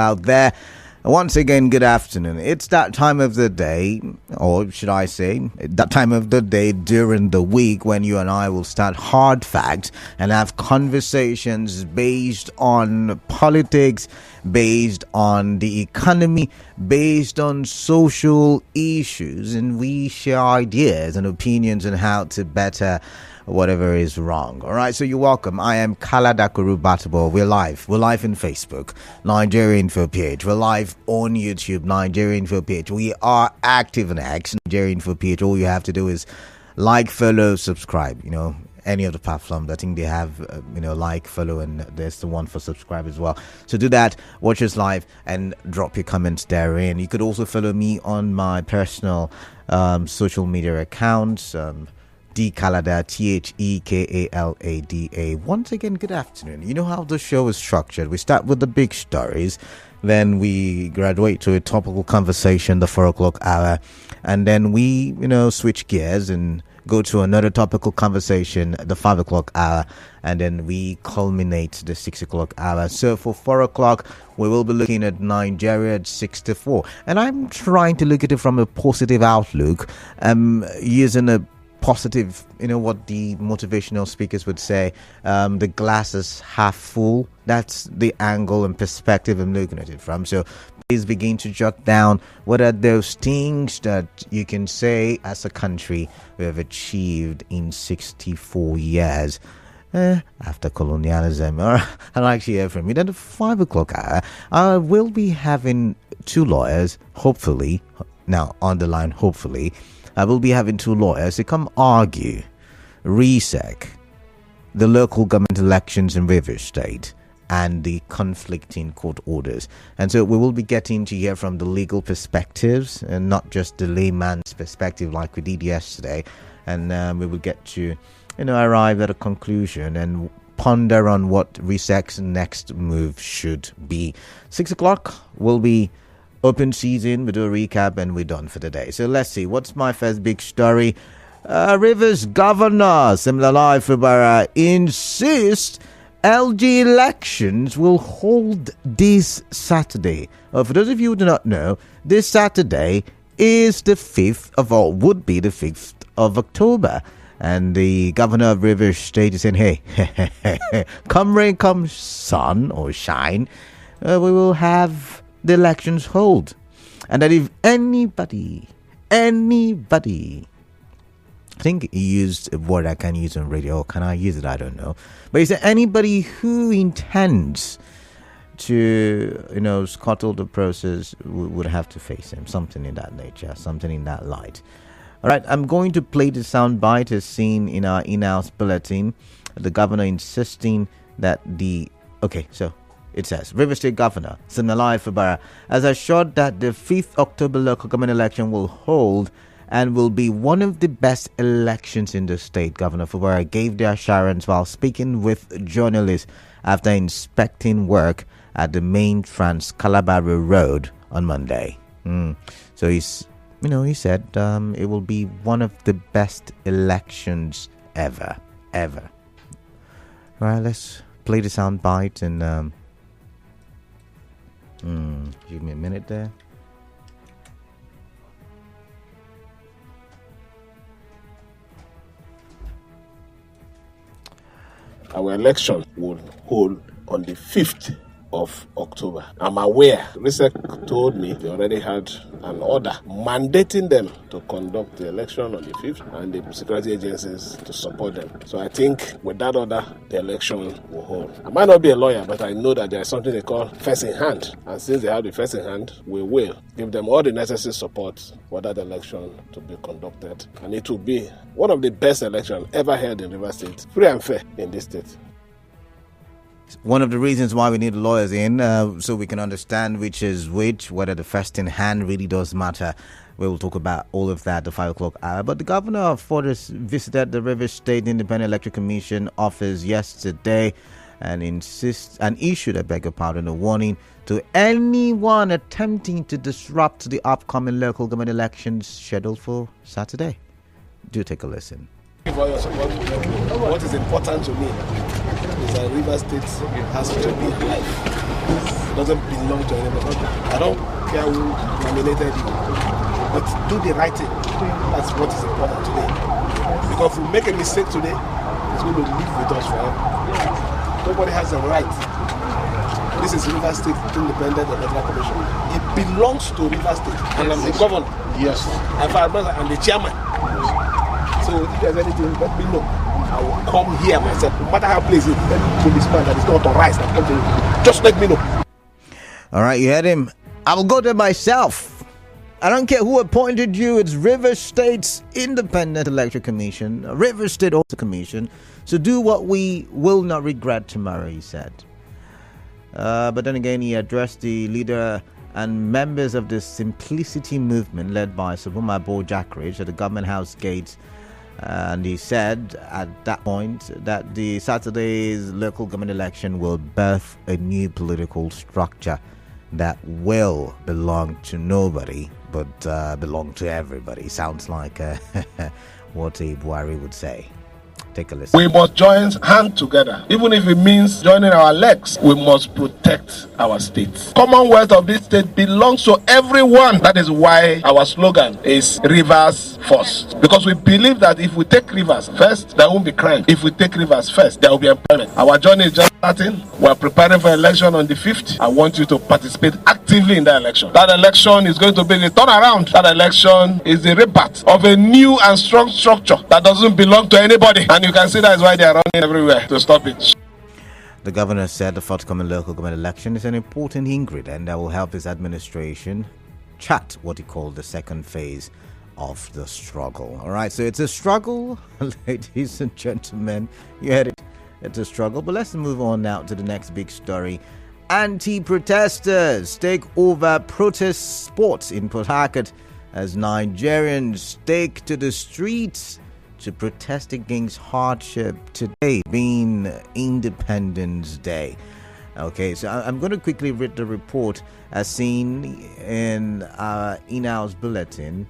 out there. Once again, good afternoon. It's that time of the day, or should I say, that time of the day during the week when you and I will start hard facts and have conversations based on politics, based on the economy, based on social issues, and we share ideas and opinions on how to better whatever is wrong. All right, so you're welcome. I am Kala Dakuru Batabo. We're live in Facebook, Nigerian Info page. We're live on YouTube, Nigerian Info page. We are active in X, Nigerian Info page. All you have to do is like, follow, subscribe. You know, any of the platforms, I think they have, like, follow, and there's the one for subscribe as well. So do that, watch us live, and drop your comments therein. You could also follow me on my personal social media accounts, Kalada, Thekalada. Once again, good afternoon. You know how the show is structured. We start with the big stories, then we graduate to a topical conversation, the 4 o'clock hour, and then we, switch gears and go to another topical conversation, the 5 o'clock hour, and then we culminate the 6 o'clock hour. So for 4 o'clock, we will be looking at Nigeria at 64. And I'm trying to look at it from a positive outlook, using a positive, what the motivational speakers would say, the glass is half full. That's the angle and perspective I'm looking at it from. So please begin to jot down what are those things that you can say as a country we have achieved in 64 years after colonialism. I'd like to hear from you. Then the 5 o'clock hour, I will be having two lawyers, hopefully, now on the line, hopefully. I will be having two lawyers to come argue RESEC, the local government elections in Rivers State, and the conflicting court orders. And so we will be getting to hear from the legal perspectives and not just the layman's perspective like we did yesterday. And we will get to, arrive at a conclusion and ponder on what RESEC's next move should be. 6 o'clock will be open season. We do a recap and we're done for the day. So let's see. What's my first big story? Rivers Governor Siminalayi Fubara insists LG elections will hold this Saturday. For those of you who do not know, this Saturday is the 5th of, or would be the 5th of October. And the governor of Rivers State is saying, hey, come rain, come sun or shine, we will have the elections hold. And that if anybody, I think he used a word I can use on radio. Can I use it? I don't know. But he said anybody who intends to, scuttle the process would have to face him. Something in that nature, something in that light. All right, I'm going to play the soundbite as seen in our in-house bulletin. The governor insisting that it says, River State Governor Siminalayi Fubara has assured that the 5th October local government election will hold and will be one of the best elections in the state. Governor Fubara gave the assurance while speaking with journalists after inspecting work at the main Trans-Calabar Road on Monday. So he said it will be one of the best elections ever. All right, let's play the soundbite and give me a minute there. Our election will hold on the 5th of October. I'm aware, RESEC told me they already had an order mandating them to conduct the election on the 5th and the security agencies to support them. So I think with that order, the election will hold. I might not be a lawyer, but I know that there is something they call first in hand. And since they have the first in hand, we will give them all the necessary support for that election to be conducted. And it will be one of the best elections ever held in Rivers State, free and fair in this state. One of the reasons why we need lawyers in, so we can understand which is which, whether the first in hand really does matter. We will talk about all of that at the 5 o'clock hour. But the governor of Fortis visited the Rivers State Independent Electoral Commission office yesterday and issued a warning to anyone attempting to disrupt the upcoming local government elections scheduled for Saturday. Do take a listen. For your support. What is important to me is that Rivers State has to be alive. It doesn't belong to anybody. I don't care who nominated you, but do the right thing. That's what is important today. Because if we make a mistake today, it's going to live with us forever. Nobody has the right. This is River State Independent Electoral Commission. It belongs to River State, and I'm the governor. Yes. I'm the chairman. So if there's anything, let me know. I will come here myself, no matter how place it is. Any policeman that is not authorized, just let me know. All right, you heard him. I will go there myself. I don't care who appointed you. It's River State's Independent Electoral Commission, River State Electoral Commission. So do what we will not regret tomorrow, he said. But then again, he addressed the leader and members of the Simplicity movement led by Subuma Bo Jackridge at the Government House gates. And he said at that point that the Saturday's local government election will birth a new political structure that will belong to nobody but belong to everybody. Sounds like what a Buhari would say. Take a listen. We must join hands together. Even if it means joining our legs, we must protect our state. Commonwealth of this state belongs to everyone. That is why our slogan is Rivers First. Because we believe that if we take rivers first, there won't be crime. If we take rivers first, there will be employment. Our journey is just starting. We are preparing for election on the 5th. I want you to participate actively in that election. That election is going to be the turnaround. That election is the rebirth of a new and strong structure that doesn't belong to anybody. And you can see that's why they are running everywhere to stop it. The governor said the forthcoming local government election is an important ingredient that will help his administration chart what he called the second phase of the struggle. All right, so it's a struggle, ladies and gentlemen. You heard it. It's a struggle. But let's move on now to the next big story. Anti-protesters take over protest spots in Port Harcourt as Nigerians take to the streets to protest against hardship, today being Independence Day. Okay, so I'm going to quickly read the report as seen in our in-house bulletin.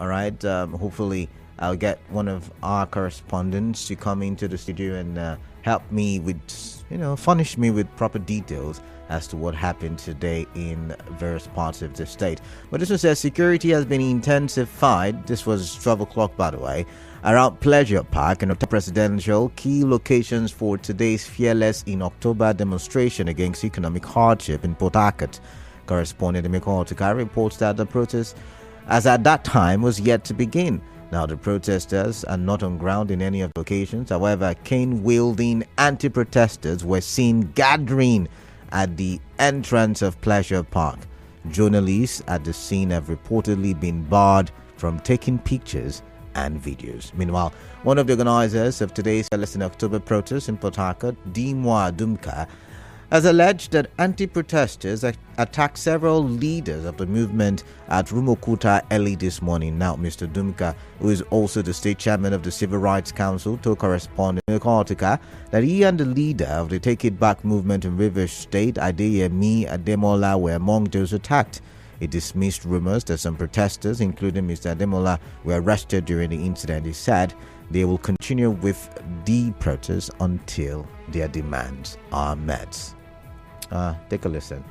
All right, hopefully I'll get one of our correspondents to come into the studio and help me with, furnish me with proper details as to what happened today in various parts of the state. But this one says security has been intensified. This was 12 o'clock, by the way, around Pleasure Park and presidential key locations for today's Fearless in October demonstration against economic hardship in Port Harcourt. Correspondent Emeka Otuka reports that the protest, as at that time, was yet to begin. Now, the protesters are not on ground in any of the locations. However, cane-wielding anti-protesters were seen gathering at the entrance of Pleasure Park. Journalists at the scene have reportedly been barred from taking pictures and videos. Meanwhile, one of the organizers of today's Fearless in October protest in Port Harcourt, Dimwa Dumka, has alleged that anti-protesters attacked several leaders of the movement at Rumokuta early this morning. Now, Mr. Dumka, who is also the state chairman of the Civil Rights Council, told correspondent Otuka that he and the leader of the Take It Back movement in Rivers State, Adeyemi Ademola, were among those attacked. He dismissed rumors that some protesters, including Mr. Ademola, were arrested during the incident. He said they will continue with the protest until their demands are met. Take a listen.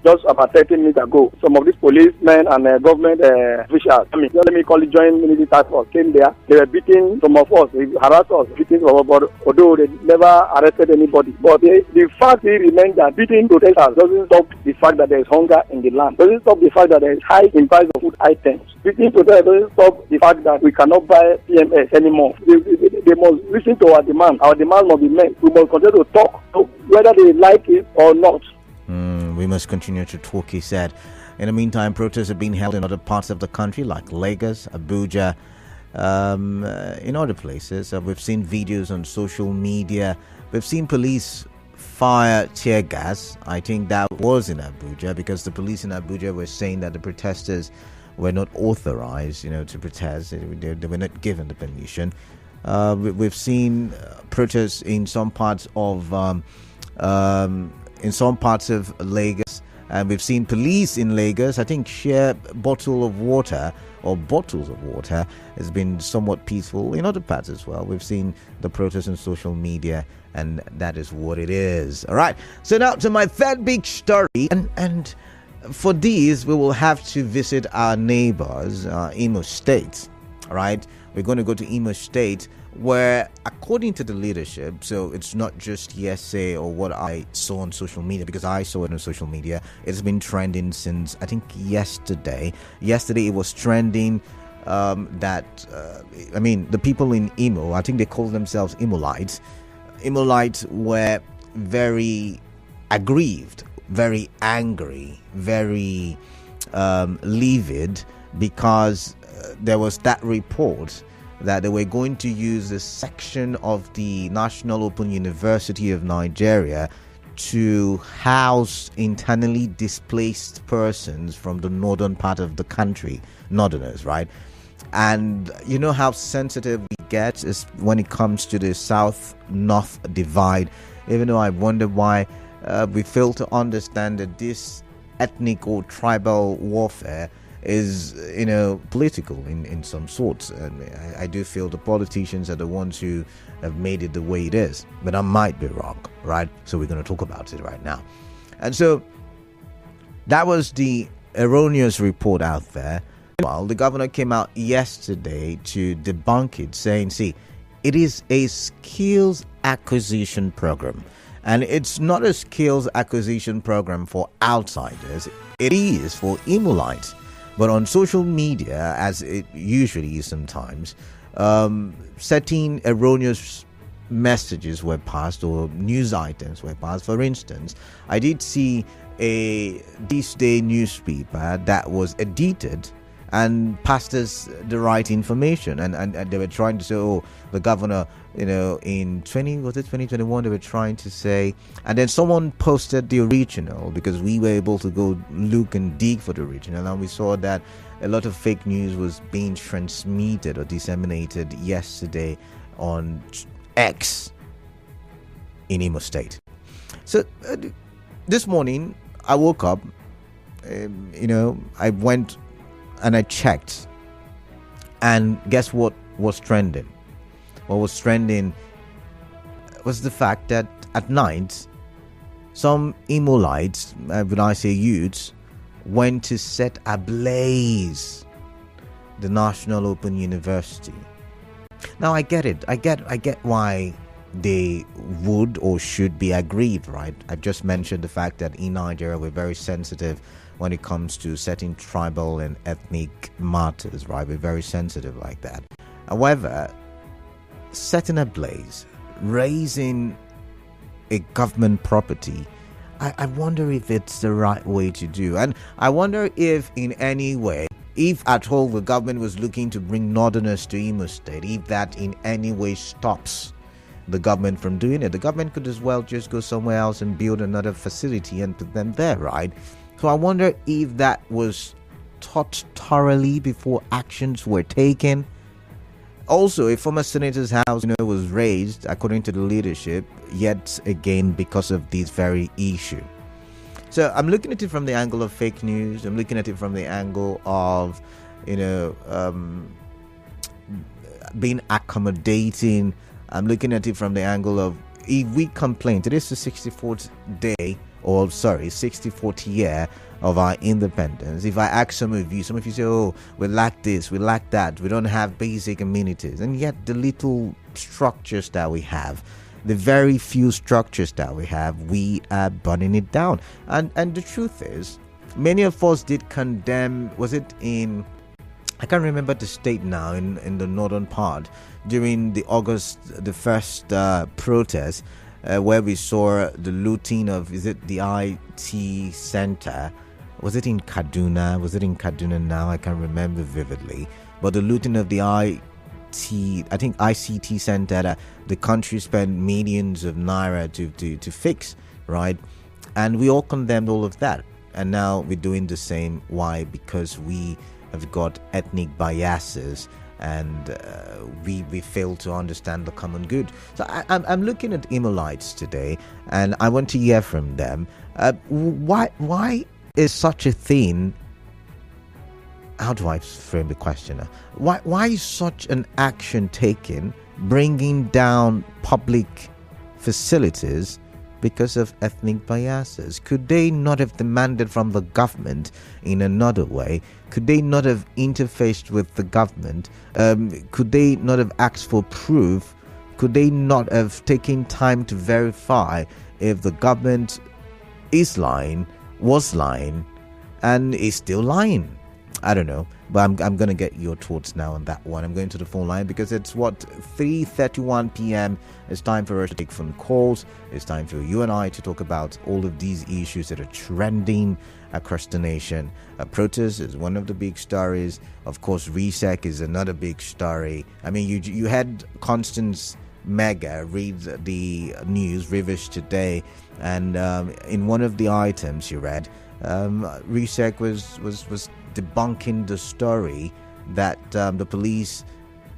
Just about 30 minutes ago, some of these policemen and government officials, let me call it joint military task force, came there. They were beating some of us, they harassed us, beating some of us, although they never arrested anybody. But the fact remains that beating protesters doesn't stop the fact that there is hunger in the land, doesn't stop the fact that there is high in price of food items. Beating protesters doesn't stop the fact that we cannot buy PMS anymore. They must listen to our demand. Our demand must be met. We must continue to talk, whether they like it or not. We must continue to talk, he said. In the meantime, protests have been held in other parts of the country like Lagos, Abuja, in other places. We've seen videos on social media. We've seen police fire tear gas. I think that was in Abuja because the police in Abuja were saying that the protesters were not authorized, to protest. They were not given the permission. We've seen protests in some parts of Lagos, And we've seen police in Lagos, I think, share bottles of water has been somewhat peaceful in other parts as well. We've seen the protests on social media, and that is what it is. All right. So now to my third big story, and for these, we will have to visit our neighbors, Imo State. All right. We're going to go to Imo State, where, according to the leadership, so it's not just hearsay or what I saw on social media, because I saw it on social media. It's been trending since, I think, yesterday. Yesterday it was trending the people in Imo, I think they call themselves Imolites. Imolites were very aggrieved, very angry, very livid, because there was that report that they were going to use a section of the National Open University of Nigeria to house internally displaced persons from the northern part of the country, northerners, right? And you know how sensitive we get is when it comes to the south-north divide, even though I wonder why we fail to understand that this ethnic or tribal warfare is, political in some sorts. And I do feel the politicians are the ones who have made it the way it is, but I might be wrong, right? So we're going to talk about it right now. And so that was the erroneous report out there. Well, the governor came out yesterday to debunk it, saying, see, it is a skills acquisition program. And it's not a skills acquisition program for outsiders. It is for Imolites. But on social media, as it usually is sometimes, certain erroneous messages were passed or news items were passed. For instance, I did see a this day newspaper that was edited and passed us the right information, and they were trying to say, oh, the governor, in 2021, they were trying to say, and then someone posted the original, because we were able to go look and dig for the original, and we saw that a lot of fake news was being transmitted or disseminated yesterday on X in Imo State. So this morning I woke up, I went and I checked, and guess what was trending? What was trending was the fact that at night, some Imolites, when I say youths, went to set ablaze the National Open University. Now I get it. I get why they would or should be aggrieved, right? I just mentioned the fact that in Nigeria we're very sensitive when it comes to certain tribal and ethnic matters, right? We're very sensitive like that. However, setting ablaze, raising a government property, I wonder if it's the right way to do. And I wonder if in any way, if at all the government was looking to bring northerners to Imo State, if that in any way stops the government from doing it, the government could as well just go somewhere else and build another facility and put them there, right? So I wonder if that was thought thoroughly before actions were taken. Also, a former senator's house, was raised, according to the leadership, yet again because of this very issue. So I'm looking at it from the angle of fake news. I'm looking at it from the angle of, being accommodating. I'm looking at it from the angle of, if we complain, today is the 64th day, 64th year of our independence. If I ask some of you say, oh, we lack this, we lack that, we don't have basic amenities, and yet the little structures that we have, the very few structures that we have, we are burning it down. And the truth is, many of us did condemn, was it in, I can't remember the state now, in the northern part, during the August the 1st protest, where we saw the looting of, is it the IT center? Was it in Kaduna? Was it in Kaduna now? I can't remember vividly. But the looting of the ICT center that the country spent millions of naira to fix, right? And we all condemned all of that. And now we're doing the same. Why? Because we have got ethnic biases, and we fail to understand the common good. So I'm looking at Imolites today, and I want to hear from them. Why is such a thing? How do I frame the question? Why is such an action taken, bringing down public facilities because of ethnic biases? Could they not have demanded from the government in another way? Could they not have interfaced with the government? Could they not have asked for proof? Could they not have taken time to verify if the government is lying, was lying, and is still lying? I don't know, but I'm going to get your thoughts now on that one. I'm going to the phone line because it's 3:31 p.m. It's time for us to take phone calls. It's time for you and I to talk about all of these issues that are trending across the nation. A protest is one of the big stories. Of course, RESEC is another big story. I mean, you had Constance Mega read the news, Rivers Today, and in one of the items you read, RESEC was debunking the story that the police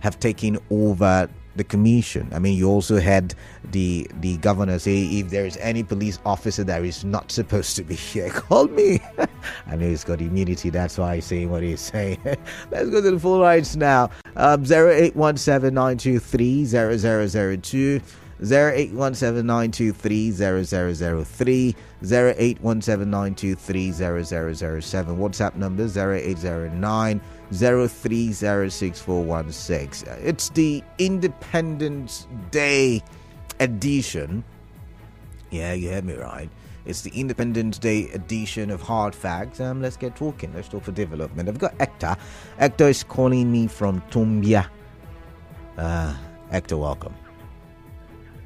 have taken over the commission. I mean, you also had the governor say, if there is any police officer that is not supposed to be here, call me. I know he's got immunity, that's why he's saying what he's saying. Let's go to the phone lines now. 0817-923-0002, 0817-923-0003, 0817-923-0007. WhatsApp number 0809-0306416. It's the Independence Day edition. Yeah, you heard me right. It's the Independence Day edition of Hard Facts. Let's get talking. Let's talk for development. I've got Hector. Hector is calling me from Tumbia. Hector, welcome.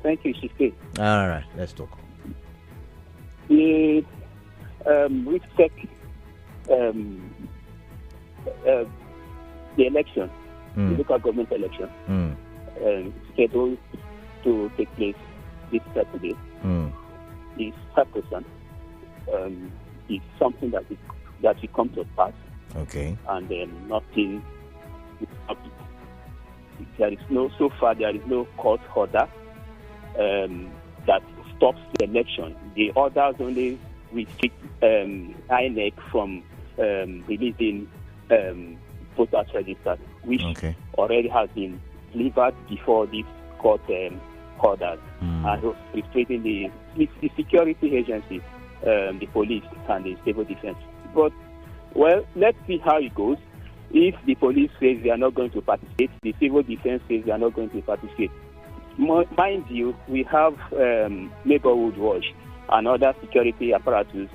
Thank you, Shifty. All right, let's talk. The RESEC, the election, the local government election, scheduled to take place this Saturday, is sacrosanct. Is something that will come to pass. Okay. And nothing. There is no court order that stops the election. The orders only restrict INEC from releasing voters registers, which already has been delivered before this court orders, and restricting the security agencies, the police and the civil defense. But, well, let's see how it goes. If the police says they are not going to participate, the civil defense says they are not going to participate. Mind you, we have neighborhood watch and other security apparatus,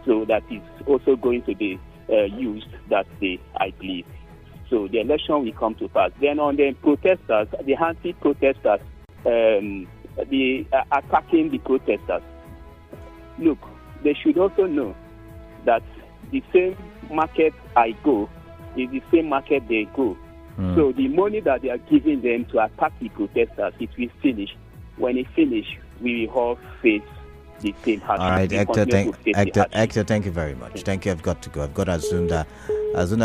so that is also going to be used that day, I believe. So the election will come to pass. Then on the protesters, the anti-protesters, attacking the protesters. Look, they should also know that the same market I go is the same market they go. So the money that they are giving them to attack the protesters, it will finish. When it finishes, we will all face the same hardship. All right, Hector, thank you very much. Thank you. I've got to go. I've got Azunda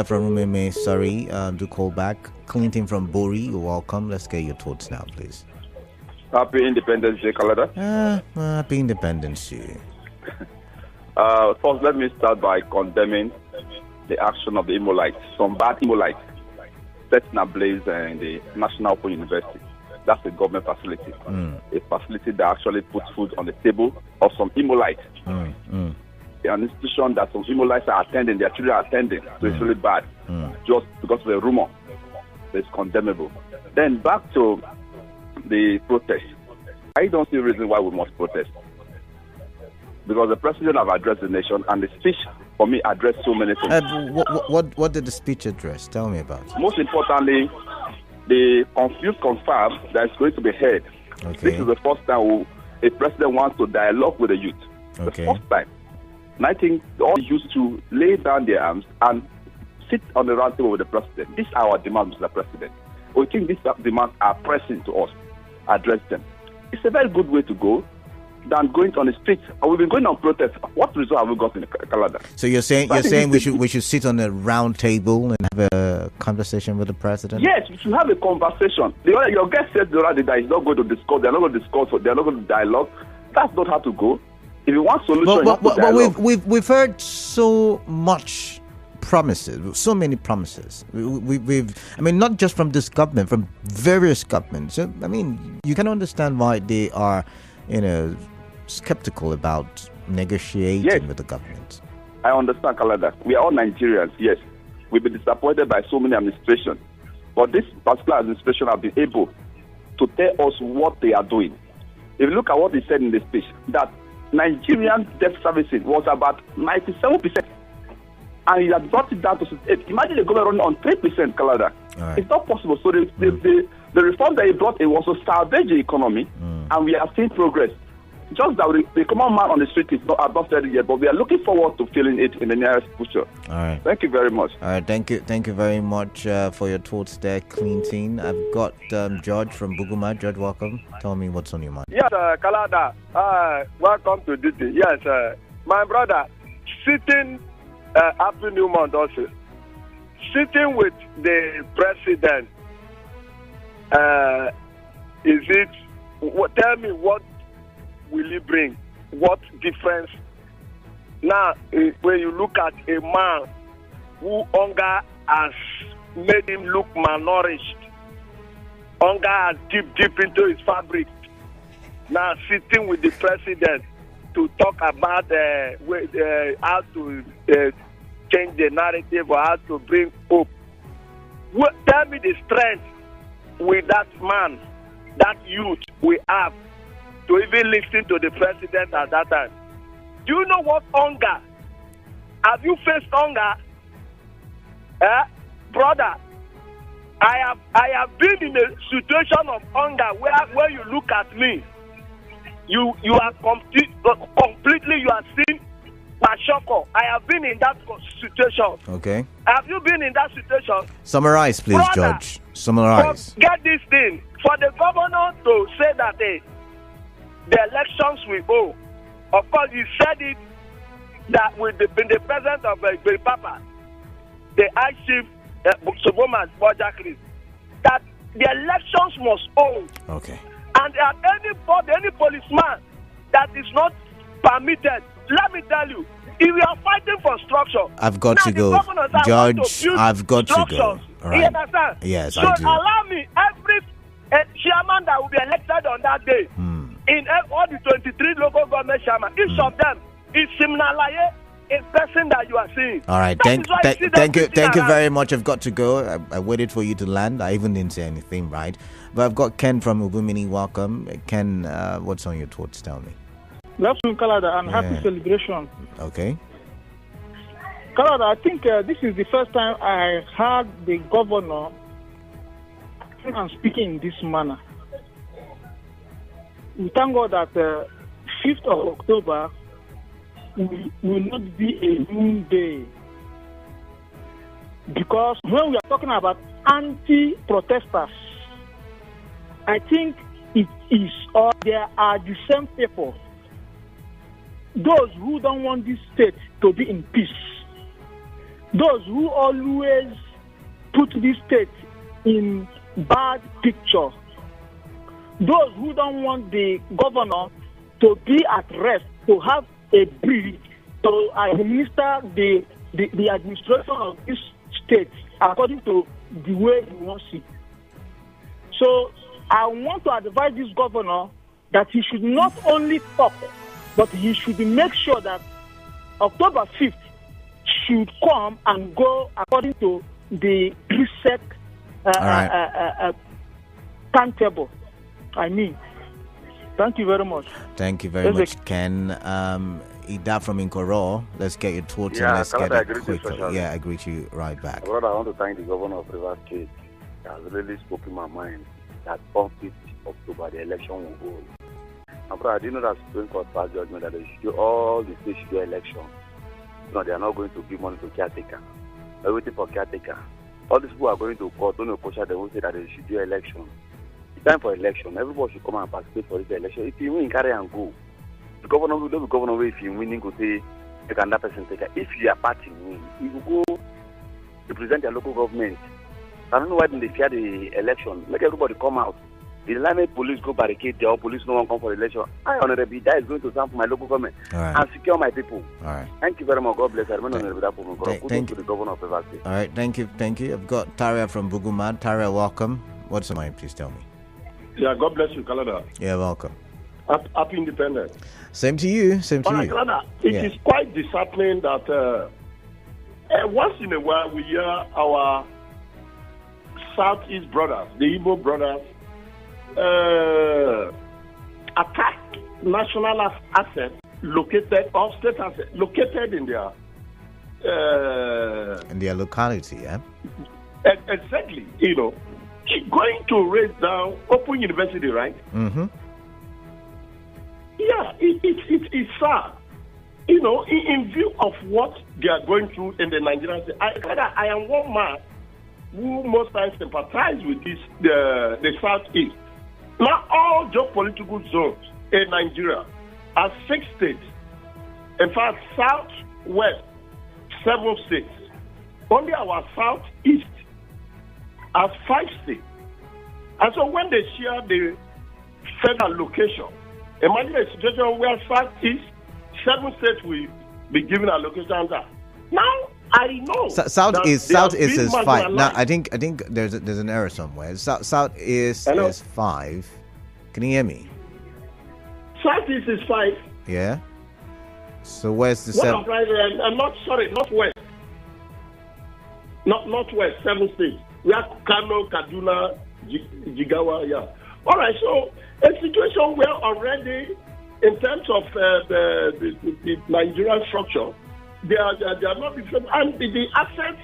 from Rumeme. Sorry, do call back. Clinton from Bori, you're welcome. Let's get your thoughts now, please. Happy Independence Day, Canada. Happy Independence Day. First, let me start by condemning the action of the Imolites, some bad Imolites, setting Ablaze in the National Open University. That's a government facility, a facility that actually puts food on the table of some Imolites. An institution that some Imolites are attending, their children are attending, so it's really bad, just because of a rumor. It's condemnable. Then back to the protest. I don't see a reason why we must protest. Because the president have addressed the nation, and the speech, for me, addressed so many things. What did the speech address? Tell me about it. Most importantly, the confused confirmed that it's going to be heard. This is the first time a president wants to dialogue with the youth. The first time. And I think all the youth to lay down their arms and sit on the round table with the president. These are our demands, Mr. President. We think these demands are pressing to us. Address them. It's a very good way to go than going on the streets. We've been going on protest. What result have we got in Canada? So you're saying we should sit on a round table and have a conversation with the president? Yes, we should have a conversation. Your guest said the other day that he's not going to discuss. They're not going to discuss. They're not going to dialogue. That's not how to go. If you want solution, but we've heard so much promises, so many promises. I mean, not just from this government, from various governments. So, I mean, you can understand why they are, skeptical about negotiating with the government. I understand, Kalada. We are all Nigerians, yes. We've been disappointed by so many administrations. But this particular administration have been able to tell us what they are doing. If you look at what they said in the speech, that Nigerian debt servicing was about 97%. And he had brought it down to 68%. Imagine the government running on 3%, Kalada. Right. It's not possible. So the reform that he brought in was to salvage the economy, and we are seeing progress. Just that the common man on the street is not ready yet, but we are looking forward to feeling it in the nearest future. All right. Thank you very much. All right. Thank you very much for your thoughts there, Clinton. I've got George from Buguma. George, welcome. Tell me what's on your mind. Yes, Kalada. Welcome to duty. Yes, my brother, sitting, Happy New Month also, sitting with the president, tell me what will he bring? What difference? Now, when you look at a man who hunger has made him look malnourished, hunger has deep into his fabric. Now, sitting with the president to talk about how to change the narrative or how to bring hope. Tell me the strength with that man, that youth we have, to even listen to the president at that time. Do you know what hunger? Have you faced hunger? Brother, I have been in a situation of hunger where you look at me, you are completely, you are seeing Pashoko. I have been in that situation. Okay. Have you been in that situation? Summarize, please, brother, George. Summarize. Get this thing. For the governor to say that the elections we owe. Of course, he said it that in the presence of Papa, the High Chief Soboman Bojakris, that the elections must owe. Okay. And that any policeman that is not permitted, let me tell you, if you are fighting for structure, I've got to go, George. I've got to go. Right. You understand? Yes, so I do. Allow me, every chairman that will be elected on that day, in all the 23 local government chairman, each of them is Simnalaye, a person that you are seeing. All right, thank you very much. I've got to go. I waited for you to land. I even didn't say anything, right? But I've got Ken from Ubumini. Welcome, Ken. What's on your thoughts? Tell me. Good afternoon, Kalada, and happy celebration. Okay. Kalada, I think this is the first time I heard the governor speaking in this manner. We thank God that 5th of October will not be a moon day. Because when we are talking about anti-protesters, I think it is, or there are the same people. Those who don't want this state to be in peace. Those who always put this state in bad picture. Those who don't want the governor to be at rest, to have a break, to administer the administration of this state according to the way he wants it. So I want to advise this governor that he should not only talk, but he should make sure that October 5th should come and go according to the preset timetable. Thank you very much. Thank you very much, Ken. Ida from Inkoro, let's get your thoughts and let's get it quickly. I agree to you right back. Brother, I want to thank the governor of Rivers State. He has really spoken my mind that on 5th October the election will hold. And brother, I didn't know that Supreme Court passed judgment that they should do all the states should do election. No, they are not going to give money to caretaker. They're waiting for caretaker. All these people are going to court, don't know Kosha, they will say that they should do election. It's time for election. Everybody should come and participate for this election. If you win, carry and go. The governor will not be governor if you winning, go say, you can that person take it. If your party win, you will go represent your local government. I don't know why they fear the election. Make everybody come out. The Lame police go barricade there, or police no one come for election. I honorable that is going to stand for my local government and secure my people. All right. Thank you very much. God bless. I remain honorable that people. Thank you. To the governor of Ablaze. All right, thank you. I've got Taria from Buguma. Taria, welcome. What's your mind? Please tell me. Yeah, God bless you, Canada. Yeah, welcome. Happy Independence. Same to you. Canada, it is quite disheartening that once in a while we hear our Southeast brothers, the Igbo brothers, attack national assets located or state assets located in their locality, yeah. Exactly, going to raise down Open University, right? Mm-hmm. Yeah, it's sad. In view of what they are going through in the Nigerian state, I am one man who most times sympathize with the Southeast. Now, all geopolitical zones in Nigeria are 6 states. In fact, Southwest, 7 states. Only our Southeast has 5 states. And so when they share the federal location, imagine a situation where Southeast, 7 states will be given a location there. Now, I know Southeast is 5. Now I think there's an error somewhere. Southeast is 5. Can you hear me? Southeast is 5. Yeah. So where's the 7? Not west. Not west. 7 states. We have Kano, Kaduna, Jigawa. Yeah. All right. So a situation where already, in terms of the Nigerian structure, they are not different, and the assets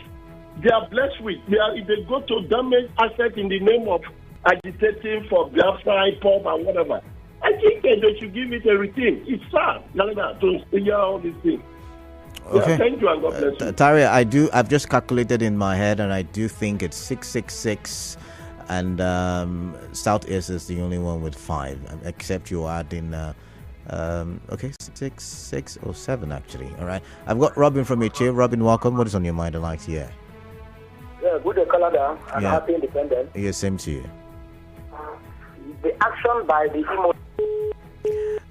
they are blessed with. They go to damage assets in the name of agitating for Biafra, pop, and whatever. I think they should give it a routine. It's sad, to hear all these things. Okay. Yeah, thank you, and God bless you. Taria, I've just calculated in my head, and I do think it's 666, and Southeast is the only one with 5, except you add in. 6 or 7 actually. All right. I've got Robin from HA. Robin, welcome. What is on your mind? I'd like to hear. Yeah, good day, Canada, and happy independence. Yes, same to you. The action by the Imo.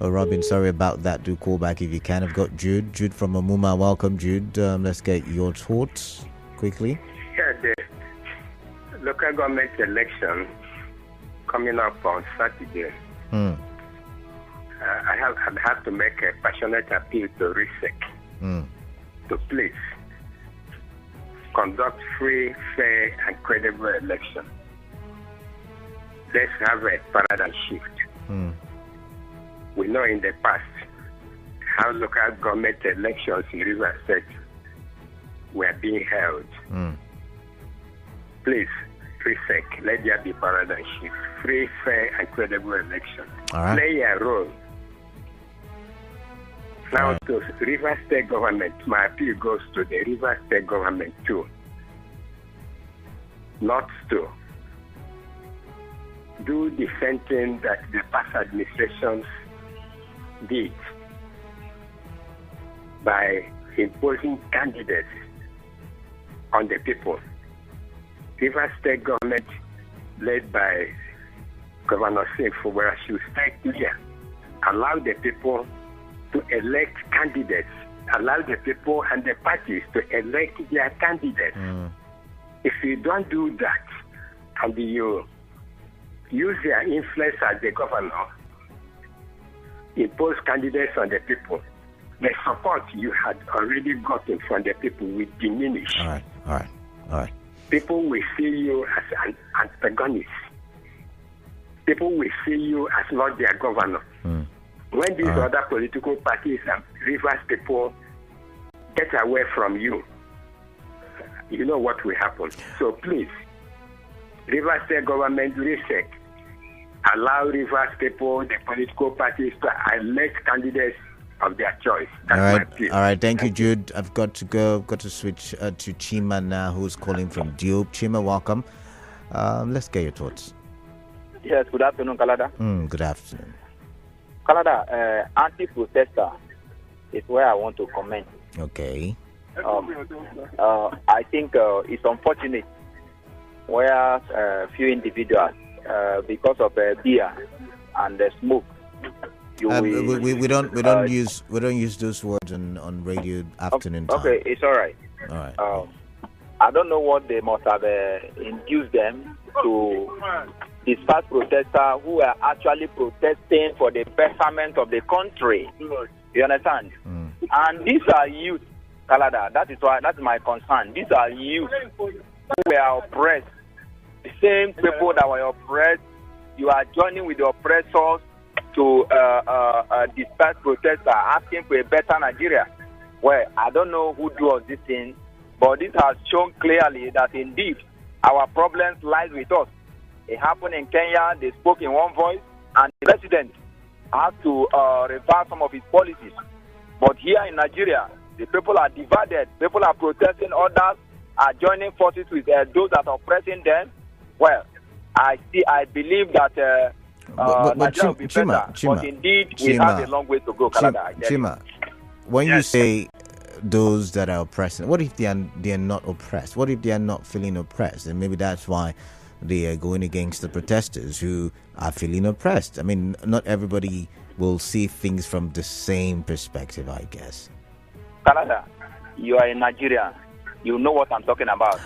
Oh, Robin, sorry about that. Do call back if you can. I've got Jude from Amuma. Welcome, Jude. Let's get your thoughts quickly. Yeah, the local government election coming up on Saturday. I have to make a passionate appeal to RISEC to please conduct free, fair, and credible election. Let's have a paradigm shift. We know in the past how local government elections in River State were being held. Please, RISEC, let there be paradigm shift. Free, fair, and credible election. All right. Play a role. Now, to River State government, my appeal goes to the River State government too. Not to do the same thing that the past administrations did by imposing candidates on the people. River State government, led by Governor Fubara, should stay clear. Allow the people to elect candidates. Allow the people and the parties to elect their candidates. If you don't do that, and you use their influence as the governor, impose candidates on the people, the support you had already gotten from the people will diminish. All right. People will see you as an antagonist. People will see you as not their governor. When these other political parties and rivers people get away from you, you know what will happen. So please, River State government, RISEC, allow rivers people, the political parties, to elect candidates of their choice. That's all right. Thank you, Jude. I've got to go. I've got to switch to Chima now, who's calling from Diop. Chima, welcome. Let's get your thoughts. Yes, good afternoon, Canada. Good afternoon. Canada, anti-protester is where I want to comment. Okay. I think it's unfortunate where few individuals because of beer and the smoke. We don't use those words on radio afternoon time. Okay, it's all right. All right. I don't know what they must have induced them to disperse protesters who are actually protesting for the betterment of the country. You understand? And these are youth, Canada. That's my concern. These are youth who were oppressed. The same people that were oppressed, you are joining with the oppressors to disperse protesters asking for a better Nigeria. Well, I don't know who does this thing, but this has shown clearly that indeed our problems lies with us. It happened in Kenya, they spoke in one voice, and the president had to reverse some of his policies. But here in Nigeria, the people are divided. People are protesting, others are joining forces with those that are oppressing them. Well, I believe that Nigeria will be better, but indeed we have a long way to go, Canada. Chima, when you say those that are oppressed, what if they are not oppressed? What if they are not feeling oppressed? And maybe that's why they are going against the protesters who are feeling oppressed. I mean, not everybody will see things from the same perspective, I guess. Canada, you are in Nigeria. You know what I'm talking about.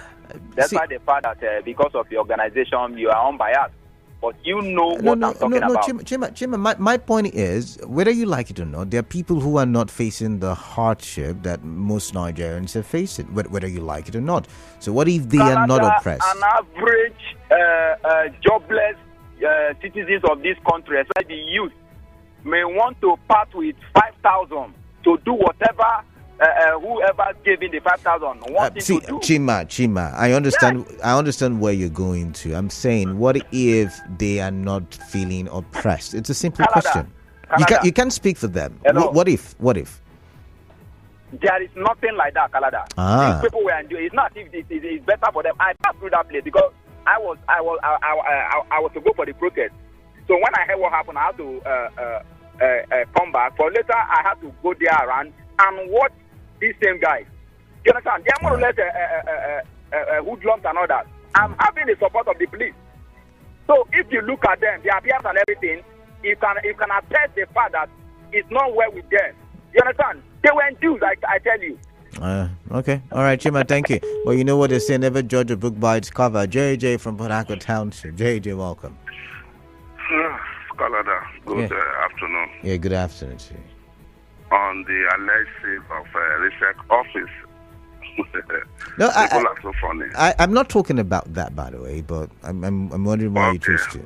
Despite the fact that because of the organization, you are unbiased. But you know what I'm talking about. Chima, my point is, whether you like it or not, there are people who are not facing the hardship that most Nigerians are facing, whether you like it or not. So what if they are not oppressed? An average jobless citizens of this country, especially the youth, may want to part with 5,000 to do whatever whoever gave in the 5,000 wants to do. Chima, I understand. Yes. I understand where you're going to. I'm saying, what if they are not feeling oppressed? It's a simple question. You can't speak for them. What if? There is nothing like that, Canada. These people were enjoying. It's not if it's better for them. I passed through that place because I was to go for the protest. So when I heard what happened, I had to come back. But later, I had to go there around and watch these same guys. You understand? They are more or less hoodlums and all that. I'm having the support of the police. So if you look at them, their appearance and everything, you can attest the fact that it's not well with them. You understand? They were Jews, I tell you. Okay. All right, Chima, thank you. Well, you know what they say, never judge a book by its cover. JJ from Harcourt Township. JJ, welcome. Canada, good afternoon. Yeah, good afternoon to you. On the alleged sale of research office. No, people are so funny. I'm not talking about that, by the way, but I'm wondering why you choose to.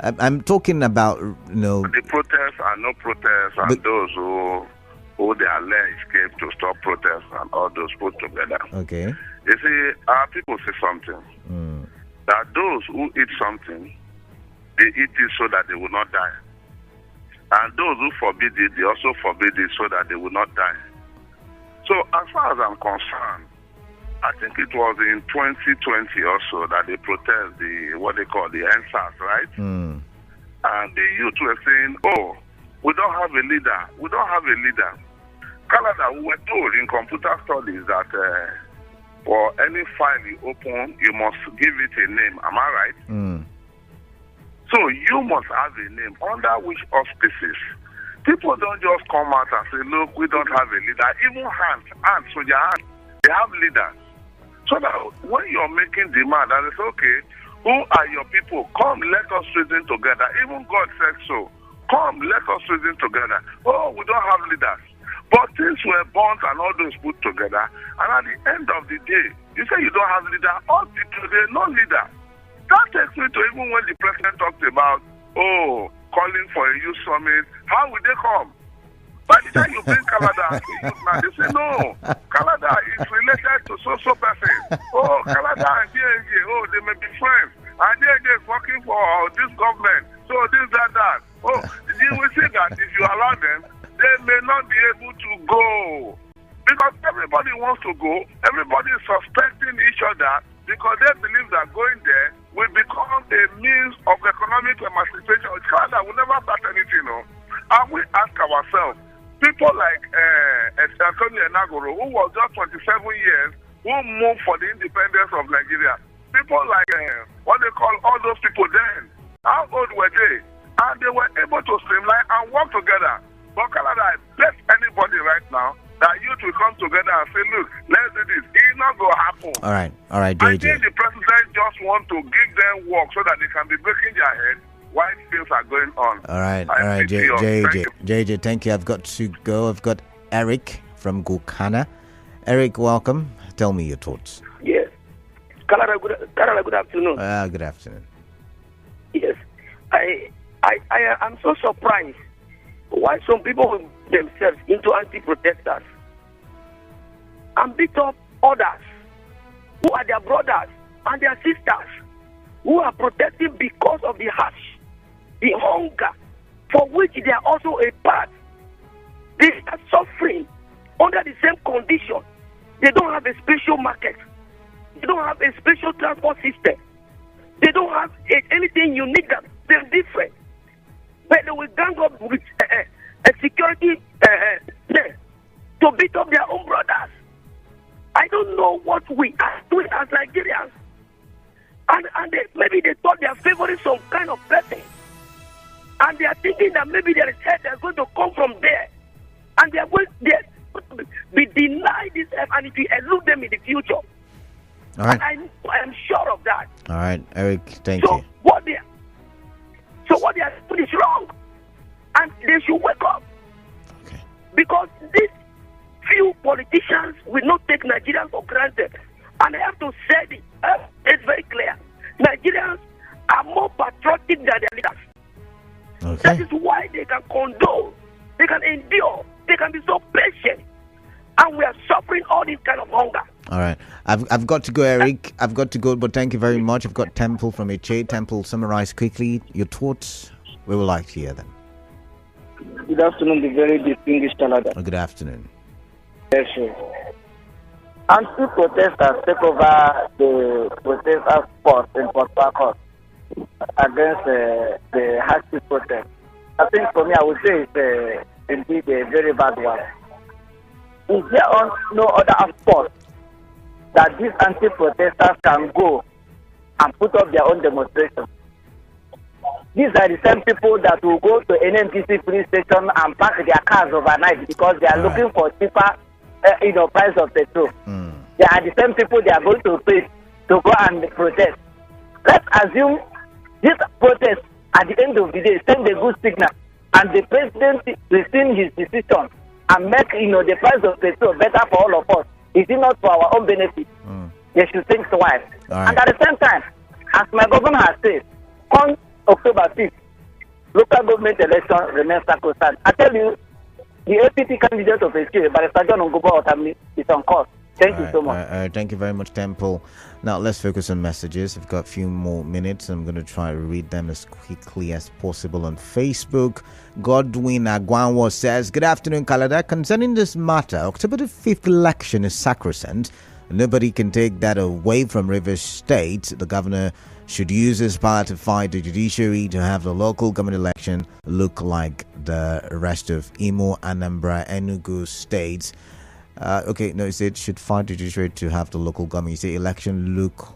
I'm talking about, the protests and no protests, and those who they allege came to stop protests and all those put together. Okay. You see, our people say something. That those who eat something, they eat it so that they will not die. And those who forbid it, they also forbid it so that they will not die. So as far as I'm concerned, I think it was in 2020 also that they protest what they call the NSAS, right? And the youth were saying, we don't have a leader. We don't have a leader. Canada, we were told in computer studies that for any file you open, you must give it a name. Am I right? So you must have a name under which auspices. People don't just come out and say, look, we don't have a leader. Even hands, so their hands, they have leaders. So that when you're making demand, and it's okay, who are your people? Come, let us reason together. Even God said so. Come, let us reason together. We don't have leaders. But things were burnt and all those put together. And at the end of the day, you say you don't have leader. All people, they're no leader. That takes me to even when the president talked about, calling for a youth summit. How will they come? By the time you bring Canada to youth man, they say, no, Canada is related to so person. Canada and DNG, they may be friends. And DNG is working for this government. So this, that. You will see that if you allow them, they may not be able to go. Because everybody wants to go. Everybody is suspecting each other because they believe that going there will become a means of economic emancipation. Canada will never start anything, And we ask ourselves, people like Antonio Nagoro, who was just 27 years, who moved for the independence of Nigeria. People like, what they call all those people then, How old were they? And they were able to streamline and work together. But Canada, I bet anybody right now that youth will come together and say, look, let's do this. It's not going to happen. All right, I JJ. think the president just want to give them work so that they can be breaking their head while things are going on. All right, JJ, thank you. I've got to go. I've got Eric from Gukana. Eric, welcome. Tell me your thoughts. Yes. Canada, good afternoon. Good afternoon. Yes. I'm so surprised why some people will themselves into anti-protesters and beat up others who are their brothers and their sisters who are protesting because of the harsh, the hunger for which they are also a part. They are suffering under the same condition. They don't have a special market. They don't have a special transport system. They don't have anything unique that they're different. But they will gang up with a security to beat up their own brothers. I don't know what we are doing as Nigerians. And maybe they thought they are favoring some kind of person. And they are thinking that maybe there is help that's going to come from there. And they are going to be denied this help, and it will elude them in the future. All right. I am sure of that. All right, Eric, thank you. What they are doing is wrong. And they should wake up. Okay. Because these few politicians will not take Nigerians for granted. And I have to say it's very clear. Nigerians are more patriotic than their leaders. Okay. That is why they can condole, they can endure, they can be so patient. And we are suffering all this kind of hunger. All right. I've got to go, Eric. I've got to go, but thank you very much. I've got Temple from HA. Temple, summarize quickly your thoughts. We would like to hear them. Good afternoon, the very distinguished Canada. Good afternoon. Yes, sir. Anti-protesters take over the protesters' force in Port Harcourt against the Hardship protest. I think for me, I would say it's indeed a very bad one. Is there no other spot that these anti-protesters can go and put up their own demonstration? These are the same people that will go to NMPC police station and park their cars overnight because they are looking for cheaper, price of petrol. They are the same people they are going to pay to go and protest. Let's assume this protest at the end of the day send a good signal, and the president rescind his decision and make the price of petrol better for all of us. Is it not for our own benefit? They should think twice. Right. And at the same time, as my governor has said, on October 5th, local government election remains sacrosanct. I tell you, the APT candidate of HK, Barrister John Ngubo Otami, is on course. Thank you so much. Thank you very much, Temple. Now, let's focus on messages. I've got a few more minutes. I'm going to try to read them as quickly as possible on Facebook. Godwin Agwanwo says, good afternoon, Kalada. Concerning this matter, October the 5th election is sacrosanct. Nobody can take that away from Rivers State. The governor should use his power to fight the judiciary to have the local government election look like the rest of Imo, Anambra, Enugu states. He said should fight the judiciary to have the local government. You say election look.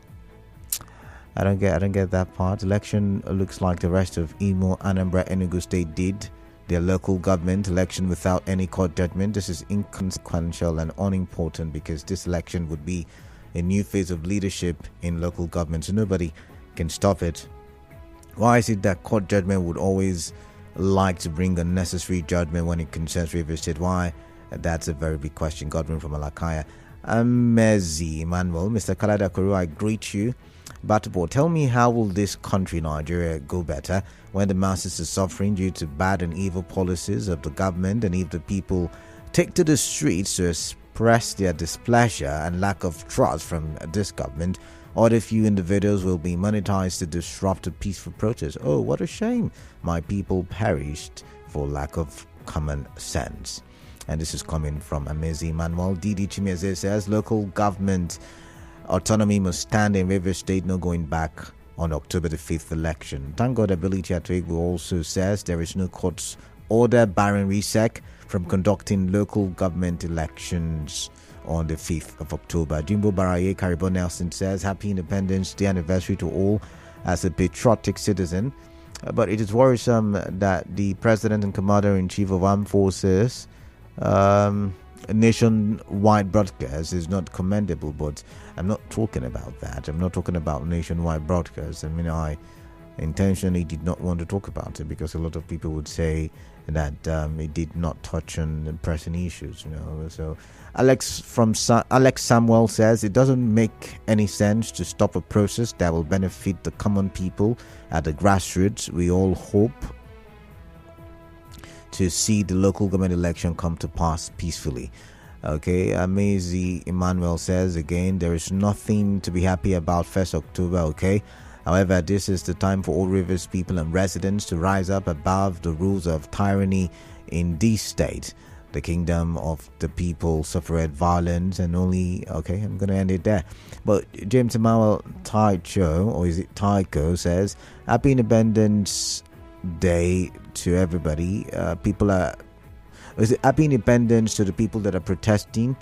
I don't get that part. Election looks like the rest of Imo, Anambra, Enugu state did their local government election without any court judgment. This is inconsequential and unimportant because this election would be a new phase of leadership in local government, so nobody can stop it. Why is it that court judgment would always like to bring unnecessary judgment when it concerns Rivers State? Why? That's a very big question. Godwin from Alakaya. Mezi Emmanuel, Mr. Kalada Kuru, I greet you. Batabo, tell me, how will this country, Nigeria, go better when the masses are suffering due to bad and evil policies of the government, and if the people take to the streets to express their displeasure and lack of trust from this government, or the few individuals will be monetized to disrupt a peaceful protest? Oh, what a shame. My people perished for lack of common sense. And this is coming from Amezi Manuel. Didi Chimeze says, local government autonomy must stand in Rivers State, no going back on October the 5th election. Thank God Ability Atwegu also says there is no court's order barring RESEC from conducting local government elections on the 5th of October. Jimbo Baraye Caribou Nelson says, Happy Independence Day anniversary to all. As a patriotic citizen, But it is worrisome that the President and Commander-in-Chief of Armed Forces nationwide broadcast is not commendable. But I'm not talking about that. I'm not talking about nationwide broadcast. I mean, I intentionally did not want to talk about it because a lot of people would say that it did not touch on pressing issues, So Alex Samuel says it doesn't make any sense to stop a process that will benefit the common people at the grassroots. We all hope to see the local government election come to pass peacefully. Okay, Amazi Emmanuel says again, there is nothing to be happy about 1st October, okay? However, this is the time for all Rivers people and residents to rise up above the rules of tyranny in this state. The kingdom of the people suffered violence and only... Okay, I'm going to end it there. But James Emmanuel Taicho, or is it Taiko, says, Happy Independence Day to everybody. Is it Happy Independence to the people that are protesting?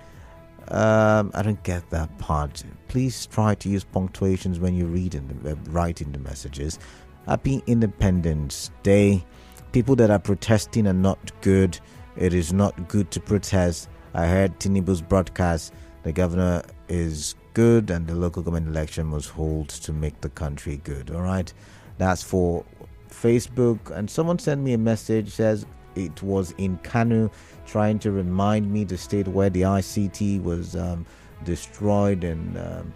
I don't get that part. Please try to use punctuations when you're writing the messages. Happy Independence Day. People that are protesting are not good. It is not good to protest. I heard Tinubu's broadcast. The governor is good and the local government election must hold to make the country good. All right. That's for Facebook. And someone sent me a message, says it was in Kanu, trying to remind me the state where the ICT was destroyed and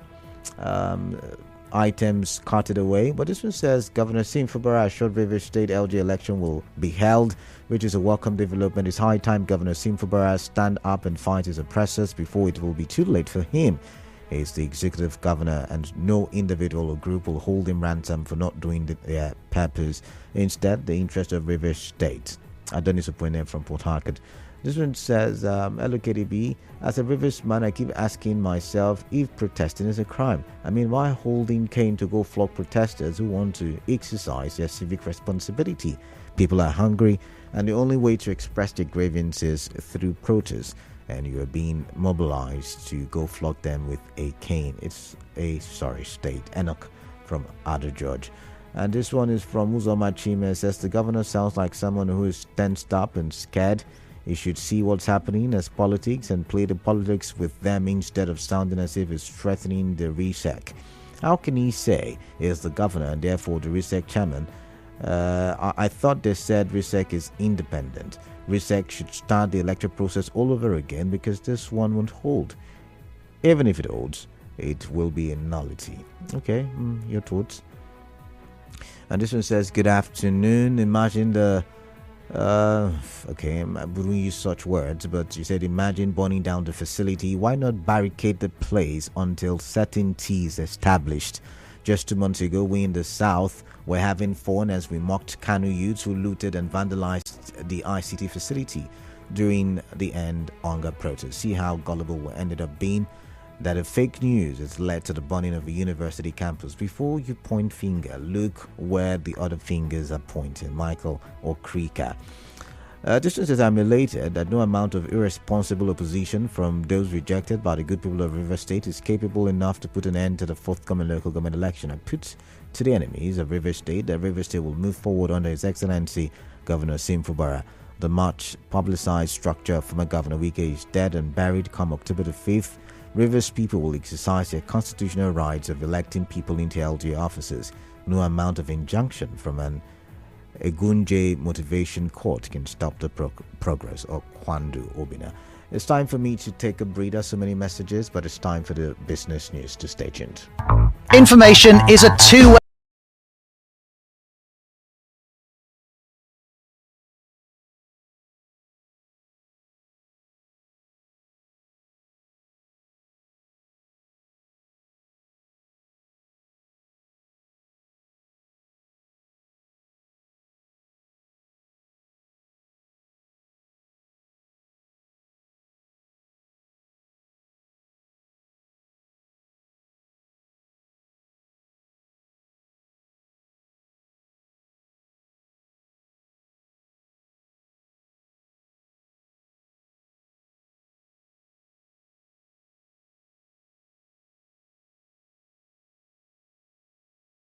items carted away. But this one says Governor Fubara assured Rivers State LG election will be held, which is a welcome development. It's high time Governor Fubara stand up and fight his oppressors before it will be too late for him. He is the executive governor and no individual or group will hold him ransom for not doing their purpose. Instead, the interest of Rivers State. Adonis Opoene from Port Harcourt. This one says, hello KDB, as a Rivers man, I keep asking myself if protesting is a crime. I mean, why holding cane to go flog protesters who want to exercise their civic responsibility? People are hungry, and the only way to express their grievances is through protest, and you are being mobilized to go flog them with a cane. It's a sorry state. Enoch from Ada George. And this one is from Uzoma Chime. Says the governor sounds like someone who is tensed up and scared. He should see what's happening as politics and play the politics with them instead of sounding as if it's threatening the RISEC. How can he say he is the governor and therefore the RISEC chairman? I thought they said RISEC is independent. RISEC should start the electoral process all over again because this one won't hold. Even if it holds, it will be a nullity. Okay, your thoughts? And this one says, good afternoon. Imagine the... okay, I wouldn't use such words, but you said imagine burning down the facility. Why not barricade the place until certainty is established? Just 2 months ago, we in the south were having fun as we mocked Kanu youths who looted and vandalized the ICT facility during the end hunger protest. See how gullible we ended up being? That a fake news has led to the burning of a university campus. Before you point finger, look where the other fingers are pointing. Michael or Krika. This one says, I'm elated that no amount of irresponsible opposition from those rejected by the good people of River State is capable enough to put an end to the forthcoming local government election. I put to the enemies of River State that River State will move forward under His Excellency Governor Fubara. The much publicized structure of former Governor Wike is dead and buried come October the 5th. Rivers people will exercise their constitutional rights of electing people into LGA offices. No amount of injunction from an Egunje motivation court can stop the progress of Kwandu Obina. It's time for me to take a breather. So many messages, but it's time for the business news to stay tuned. Information is a two-way